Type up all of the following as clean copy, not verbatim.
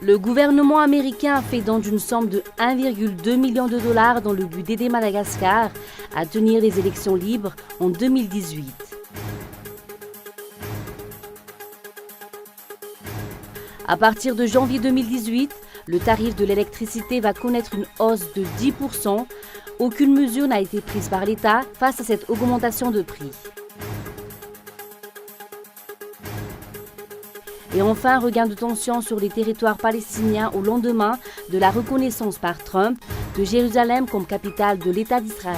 Le gouvernement américain a fait don d'une somme de 1,2 million de dollars dans le but d'aider Madagascar à tenir des élections libres en 2018. À partir de janvier 2018, le tarif de l'électricité va connaître une hausse de 10%. Aucune mesure n'a été prise par l'État face à cette augmentation de prix. Et enfin, regain de tension sur les territoires palestiniens au lendemain de la reconnaissance par Trump de Jérusalem comme capitale de l'État d'Israël.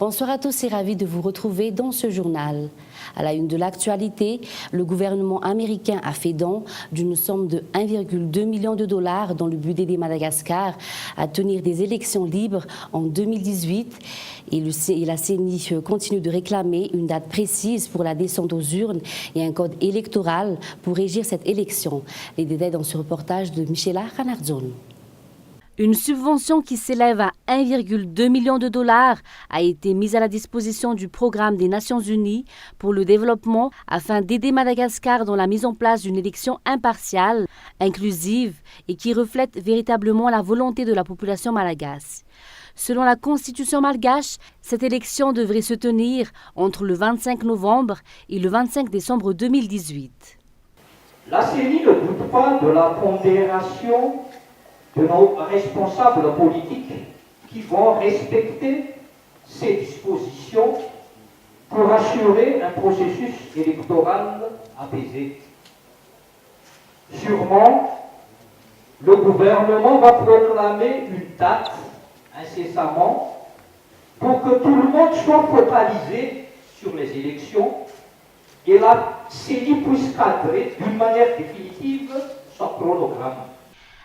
Bonsoir à tous et ravi de vous retrouver dans ce journal. À la une de l'actualité, le gouvernement américain a fait don d'une somme de 1,2 million de dollars dans le but d'aider Madagascar à tenir des élections libres en 2018. Et la CENI continue de réclamer une date précise pour la descente aux urnes et un code électoral pour régir cette élection. Les détails dans ce reportage de Michela Ranardzon. Une subvention qui s'élève à 1,2 million de dollars a été mise à la disposition du programme des Nations Unies pour le développement afin d'aider Madagascar dans la mise en place d'une élection impartiale, inclusive et qui reflète véritablement la volonté de la population malgache. Selon la constitution malgache, cette élection devrait se tenir entre le 25 novembre et le 25 décembre 2018. La CENI ne doute pas de la pondération de nos responsables politiques qui vont respecter ces dispositions pour assurer un processus électoral apaisé. Sûrement, le gouvernement va proclamer une date incessamment pour que tout le monde soit focalisé sur les élections et la CENI puisse cadrer d'une manière définitive son chronogramme.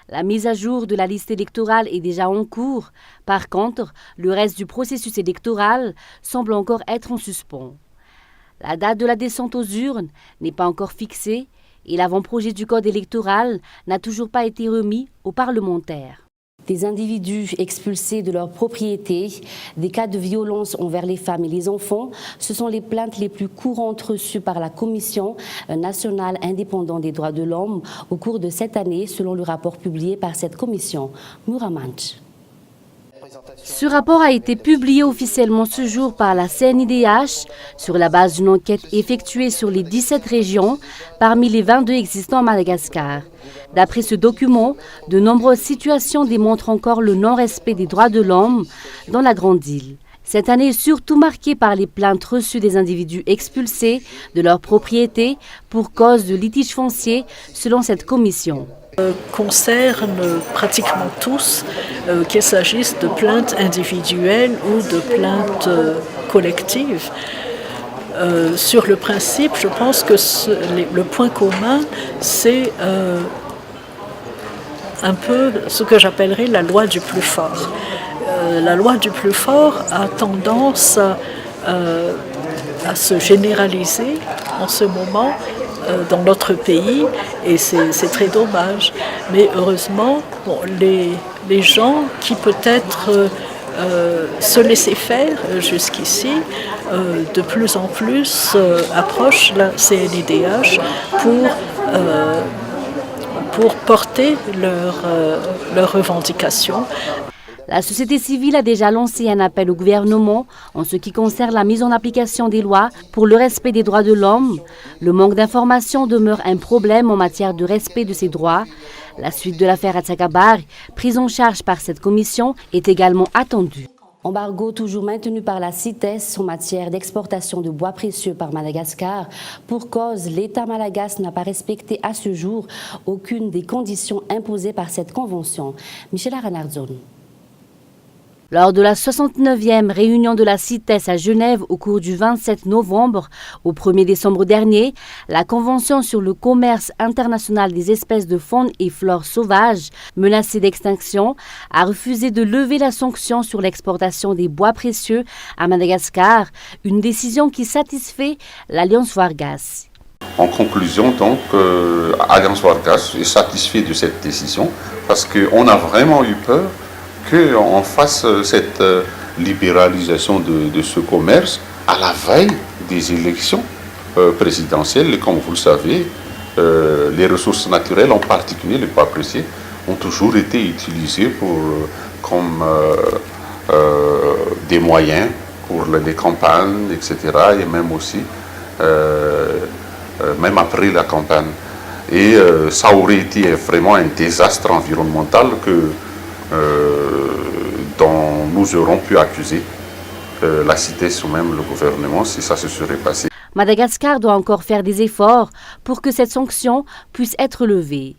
La mise à jour de la liste électorale est déjà en cours. Par contre, le reste du processus électoral semble encore être en suspens. La date de la descente aux urnes n'est pas encore fixée et l'avant-projet du code électoral n'a toujours pas été remis aux parlementaires. Des individus expulsés de leur propriété, des cas de violence envers les femmes et les enfants, ce sont les plaintes les plus courantes reçues par la Commission nationale indépendante des droits de l'homme au cours de cette année, selon le rapport publié par cette commission. Muramanch. Ce rapport a été publié officiellement ce jour par la CNIDH sur la base d'une enquête effectuée sur les 17 régions parmi les 22 existants à Madagascar. D'après ce document, de nombreuses situations démontrent encore le non-respect des droits de l'homme dans la Grande Île. Cette année est surtout marquée par les plaintes reçues des individus expulsés de leur propriété pour cause de litiges fonciers, selon cette commission. Concerne pratiquement tous, qu'il s'agisse de plaintes individuelles ou de plaintes collectives. Sur le principe, je pense que le point commun, c'est un peu ce que j'appellerais la loi du plus fort. La loi du plus fort a tendance à se généraliser en ce moment dans notre pays et c'est très dommage. Mais heureusement, les gens qui peut-être se laissaient faire jusqu'ici, de plus en plus approchent la CNIDH pour porter leurs revendications. La société civile a déjà lancé un appel au gouvernement en ce qui concerne la mise en application des lois pour le respect des droits de l'homme. Le manque d'information demeure un problème en matière de respect de ces droits. La suite de l'affaire Atsakabar, prise en charge par cette commission, est également attendue. Embargo toujours maintenu par la CITES en matière d'exportation de bois précieux par Madagascar. Pour cause, l'État malagasy n'a pas respecté à ce jour aucune des conditions imposées par cette convention. Michela Ranardzon. Lors de la 69e réunion de la CITES à Genève au cours du 27 novembre au 1er décembre dernier, la Convention sur le commerce international des espèces de faune et flore sauvages menacées d'extinction a refusé de lever la sanction sur l'exportation des bois précieux à Madagascar, une décision qui satisfait l'Alliance Vargas. En conclusion, donc, Alliance Vargas est satisfait de cette décision parce qu'on a vraiment eu peur qu'on fasse cette libéralisation de ce commerce à la veille des élections présidentielles. Et comme vous le savez, les ressources naturelles, en particulier les bois précieux, ont toujours été utilisées comme des moyens pour les campagnes, etc. Et même aussi, même après la campagne. Et ça aurait été vraiment un désastre environnemental dont nous aurons pu accuser la CITES ou même le gouvernement si ça se serait passé. Madagascar doit encore faire des efforts pour que cette sanction puisse être levée,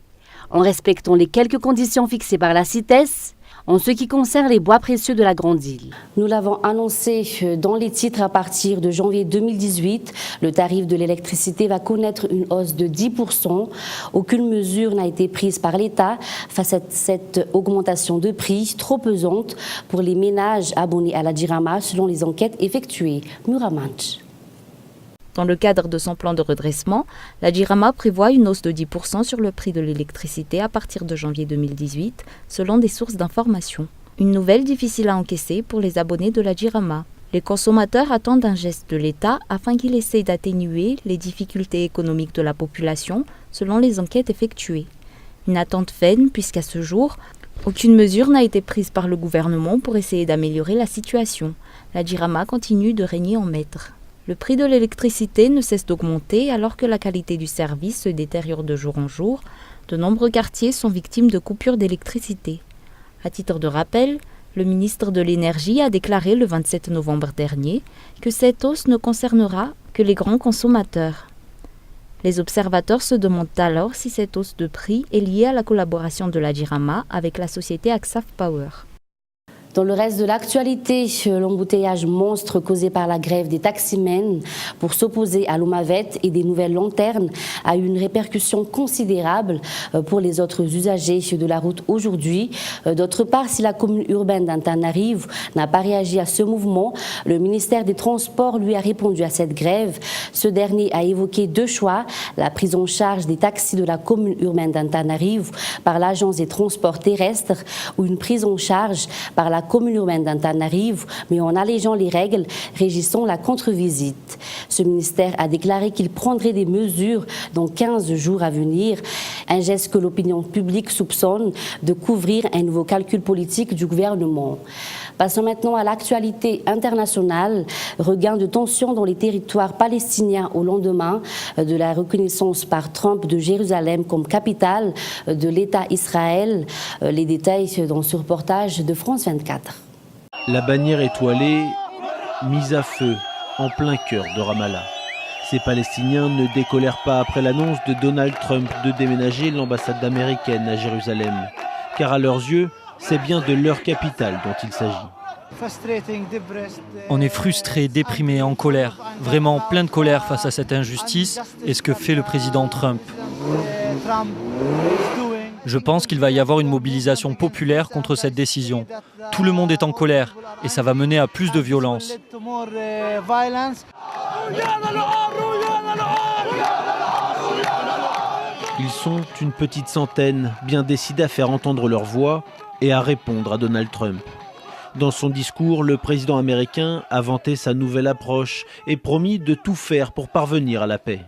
en respectant les quelques conditions fixées par la CITES en ce qui concerne les bois précieux de la Grande Île. Nous l'avons annoncé dans les titres, à partir de janvier 2018, le tarif de l'électricité va connaître une hausse de 10%. Aucune mesure n'a été prise par l'État face à cette augmentation de prix trop pesante pour les ménages abonnés à la Jirama, selon les enquêtes effectuées. Muramanch. Dans le cadre de son plan de redressement, la Jirama prévoit une hausse de 10% sur le prix de l'électricité à partir de janvier 2018, selon des sources d'information. Une nouvelle difficile à encaisser pour les abonnés de la Jirama. Les consommateurs attendent un geste de l'État afin qu'il essaye d'atténuer les difficultés économiques de la population, selon les enquêtes effectuées. Une attente vaine puisqu'à ce jour, aucune mesure n'a été prise par le gouvernement pour essayer d'améliorer la situation. La Jirama continue de régner en maître. Le prix de l'électricité ne cesse d'augmenter alors que la qualité du service se détériore de jour en jour. De nombreux quartiers sont victimes de coupures d'électricité. À titre de rappel, le ministre de l'Énergie a déclaré le 27 novembre dernier que cette hausse ne concernera que les grands consommateurs. Les observateurs se demandent alors si cette hausse de prix est liée à la collaboration de la Jirama avec la société Axaf Power. Dans le reste de l'actualité, l'embouteillage monstre causé par la grève des taximens pour s'opposer à l'Omavet et des nouvelles lanternes a eu une répercussion considérable pour les autres usagers de la route aujourd'hui. D'autre part, si la commune urbaine d'Antananarivo n'a pas réagi à ce mouvement, le ministère des Transports lui a répondu à cette grève. Ce dernier a évoqué deux choix, la prise en charge des taxis de la commune urbaine d'Antananarivo par l'agence des transports terrestres ou une prise en charge par la commune urbaine d'Antananarivo, mais en allégeant les règles régissant la contre-visite. Ce ministère a déclaré qu'il prendrait des mesures dans 15 jours à venir, un geste que l'opinion publique soupçonne de couvrir un nouveau calcul politique du gouvernement. Passons maintenant à l'actualité internationale. Regain de tension dans les territoires palestiniens au lendemain de la reconnaissance par Trump de Jérusalem comme capitale de l'État Israël. Les détails dans ce reportage de France 24. La bannière étoilée mise à feu en plein cœur de Ramallah. Ces Palestiniens ne décolèrent pas après l'annonce de Donald Trump de déménager l'ambassade américaine à Jérusalem. Car à leurs yeux, c'est bien de leur capitale dont il s'agit. On est frustré, déprimé, en colère, vraiment plein de colère face à cette injustice et ce que fait le président Trump. Je pense qu'il va y avoir une mobilisation populaire contre cette décision. Tout le monde est en colère et ça va mener à plus de violence. Ils sont une petite centaine, bien décidés à faire entendre leur voix et à répondre à Donald Trump. Dans son discours, le président américain a vanté sa nouvelle approche et promis de tout faire pour parvenir à la paix.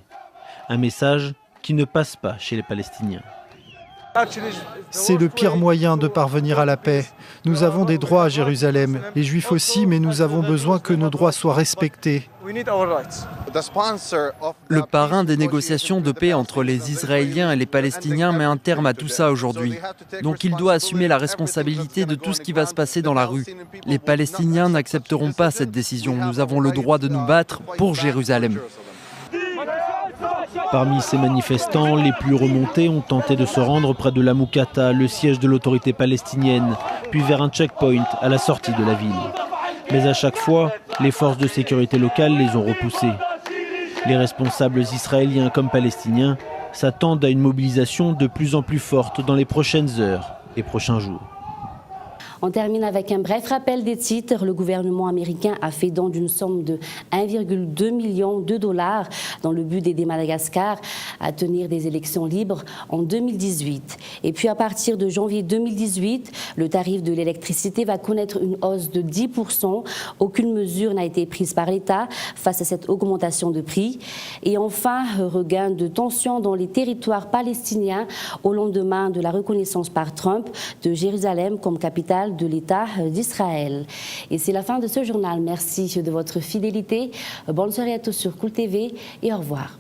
Un message qui ne passe pas chez les Palestiniens. C'est le pire moyen de parvenir à la paix. Nous avons des droits à Jérusalem, les Juifs aussi, mais nous avons besoin que nos droits soient respectés. Le parrain des négociations de paix entre les Israéliens et les Palestiniens met un terme à tout ça aujourd'hui. Donc il doit assumer la responsabilité de tout ce qui va se passer dans la rue. Les Palestiniens n'accepteront pas cette décision. Nous avons le droit de nous battre pour Jérusalem. Parmi ces manifestants, les plus remontés ont tenté de se rendre près de la Moukata, le siège de l'autorité palestinienne, puis vers un checkpoint à la sortie de la ville. Mais à chaque fois, les forces de sécurité locales les ont repoussés. Les responsables israéliens comme palestiniens s'attendent à une mobilisation de plus en plus forte dans les prochaines heures et prochains jours. On termine avec un bref rappel des titres. Le gouvernement américain a fait don d'une somme de 1,2 million de dollars dans le but d'aider Madagascar à tenir des élections libres en 2018. Et puis à partir de janvier 2018, le tarif de l'électricité va connaître une hausse de 10%. Aucune mesure n'a été prise par l'État face à cette augmentation de prix. Et enfin, regain de tension dans les territoires palestiniens au lendemain de la reconnaissance par Trump de Jérusalem comme capitale de l'État d'Israël. Et c'est la fin de ce journal. Merci de votre fidélité. Bonne soirée à tous sur Cool TV et au revoir.